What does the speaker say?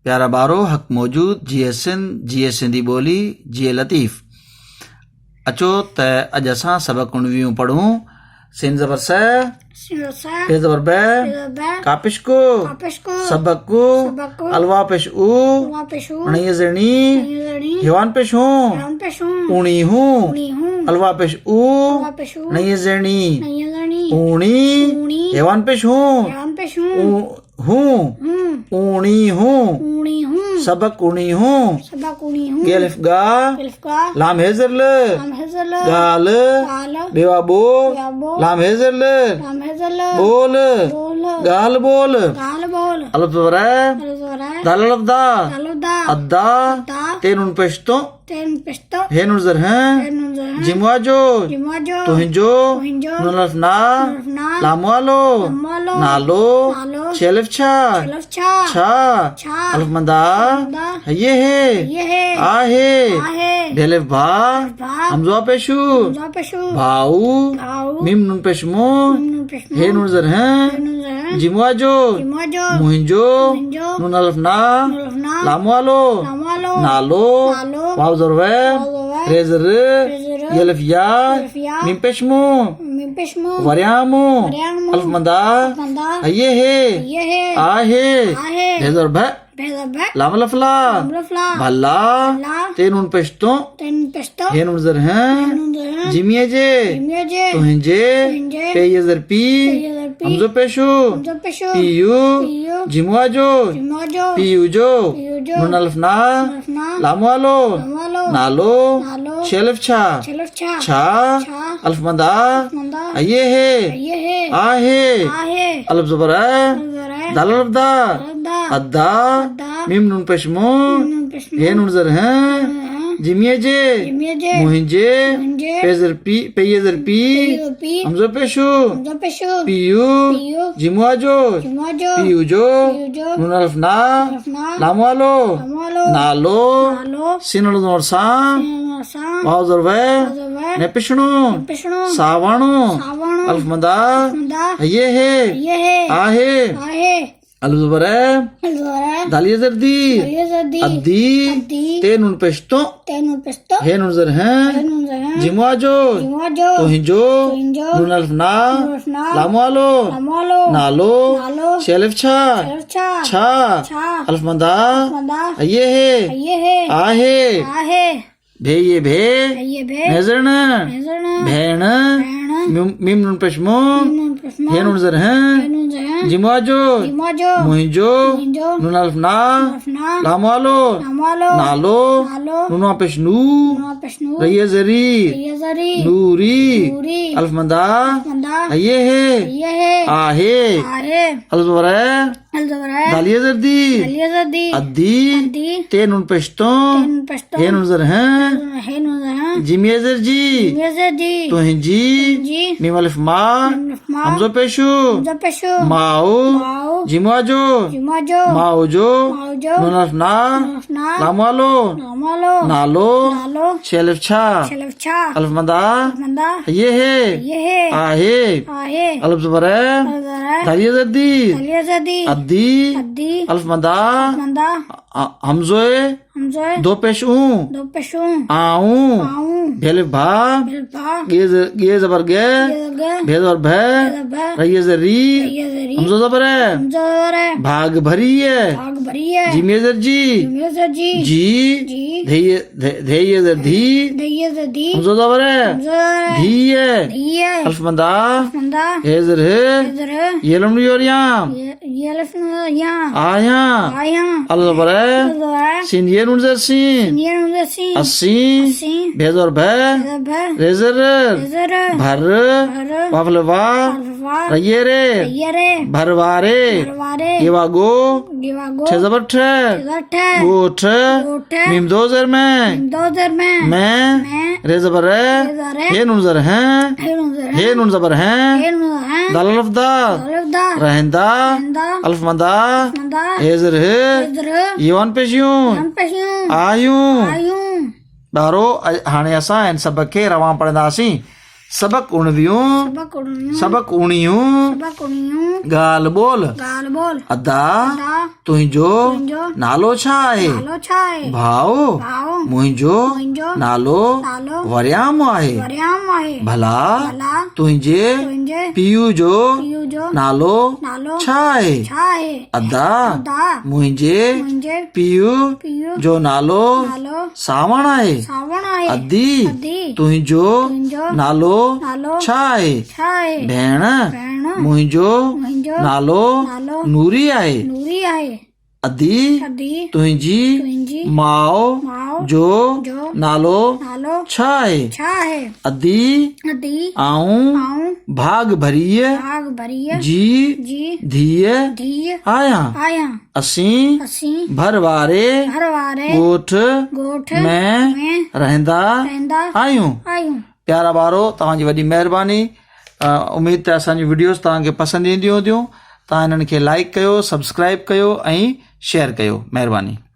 प्यारा ॿारो हक़ मौजूद जिए सिंध जिए सिंधी ॿोली जिए लतीफ़। अचो त अॼु असां सबक उणिवीह पढ़ूं। सिन ज़बर स, पे ज़बर ब, कापिश को, सबक को, अलवा पेश उ, उणिय ज़णी, हिवान पेश हूं, उणी हूं, अलवा पेश उ, उणिय ज़णी, उणी, हिवान पेश हूं, हूं, उणी हूं, सबक उणी हूं, गेलिफ गा, लाम हेजर ल, गाल, बेवा बो, लाम हेजर ल, बोल, गाल बोल, अलफ ज़बर दाल अलफ दा, अद्दा, तेनुन पेश्तो, हेनुन ज़र हैं, जिमवाजो, तुहिंजो, नुन अलफ ना, लामवालो, नालो, शेलिफ छा, अलफ मंदा, ये है, आहे, ढेलिफ भा, हमज़ा पेशु, भाऊ, मीम नुन पेशमो, हेनुन ज़र हैं, जिमवाजो, मुहिंजो, नुन अलफ ना, लामवालो, नालो, वाव ज़र वे, रेज़र, यलिफ या, मीम पेशमो, वरियामो, अलफ मंदा, ये है, आहे, ढेज़र भ, लाम लफला, भला, तेनुन पेश्तो, हेनुन ज़र हैं, जिमिये जे, तुहिंजे, पे ये ज़र पी, हमज़ो पेशु, पीयू, जिमवाजो, पीयूजो, नुन अलफ ना, लामवालो, नालो, शेलिफ छा, अलफ मंदा, ये है, आहे, अलफ ज़बर दाल अलफ दा, अद्दा, मीम नुन पेशमो, हेनुन ज़र हैं, जिमिये जे, मुहिंजे, पे ये ज़र पी, हमज़ो पेशु, पीयू, जिमवाजो, पीयूजो, नुन अलफ ना, लामवालो, नालो, सिन अलफ ज़र सा, वाव ज़र वे, ने पेशणो, सावाणो, अलफ मंदा, ये है, आहे, अलफ ज़बर दालिया ज़रदी, अद्दी, तेनुन पेश्तो, हेनुन ज़र हैं, जिमवाजो, तुहिंजो, नुन अलफ ना, लामवालो, नालो, शेलिफ छा, अलफ मंदा, ये है, आहे, भे ये भे, नेज़रण, भेण, मीम नुन पेशमो, हेनुन ज़र हैं, जिमवाजो, मुहिंजो, नुन अलफ ना, लामवालो, नालो, नुन पेश नू, रैया ज़री, नूरी, अलफ मंदा, ये है, आहे, अलफ ज़बर दालिया ज़रदी, अद्दी, तेनुन पेश्तो, हेनुन ज़र हैं, जिमिये ज़र जी, तुहिंजी, मीम अलफ मा, हमज़ो पेशु, माओ, जिमवाजो, माओजो, नुन अलफ ना, लामवालो, नालो, शेलिफ छा, अलफ मंदा, ये है, आहे, अलफ ज़बर दालिया ज़रदी, अद्दी, अलफ मंदा, हमज़ोए, दो पेश आऊं, भेलिफ भा, गे ज़बर गे, भे ज़बर भे, रैया ज़री, हमज़ो ज़बर भाग भरी है, जिमिये ज़र जी, धेय ज़र धी, हमज़ो ज़बर धी है, अलफ मंदा, हे ज़र है, येलम योरियाम, आया, अलफ ज़बर सिन ये नुन ज़र सीन, अस्सी, भे ज़र भे, रेज़र, भर, वाफल वा, रैये रे, भरवारे, येवा गो, ठे ज़बर ठे, गोठ, मीम दो ज़र में, रे ज़बर हे नुन ज़र हैं, हे नुन ज़बर हैं, दाल अलफ दा, रहंदा, अलफ मंदा, हे ज़र है, येवान पेशियूं, आयूं। ॿारो हाणे असां हिन सबक खे रवां पढ़ंदासीं। सबक उणिवियूं सबक उणियूं ॻाल्हि ॿोल अदा तुंहिंजो नालो छा आहे भाउ मुंहिंजो नालो वरियाम आहे भला तुंहिंजे पीउ जो नालो छा आहे अदा मुंहिंजे पीउ जो नालो सावण आहे अदी तुंहिंजो नालो छा आहे भेण मुंहिंजो नालो नूरी आहे अदी तुंहिंजी माउ जो नालो छा आहे अदी आऊं भाग भरीअ जी धीअ आहियां असीं भर वारे ॻोठ में रहंदा आहियूं प्यारा ॿारो तव्हांजी वॾी महिरबानी उमेद त असांजी वीडियोस तव्हांखे पसंदि ईंदियूं हूंदियूं तव्हां हिननि खे लाइक कयो सब्सक्राइब कयो ऐं शेयर कयो महिरबानी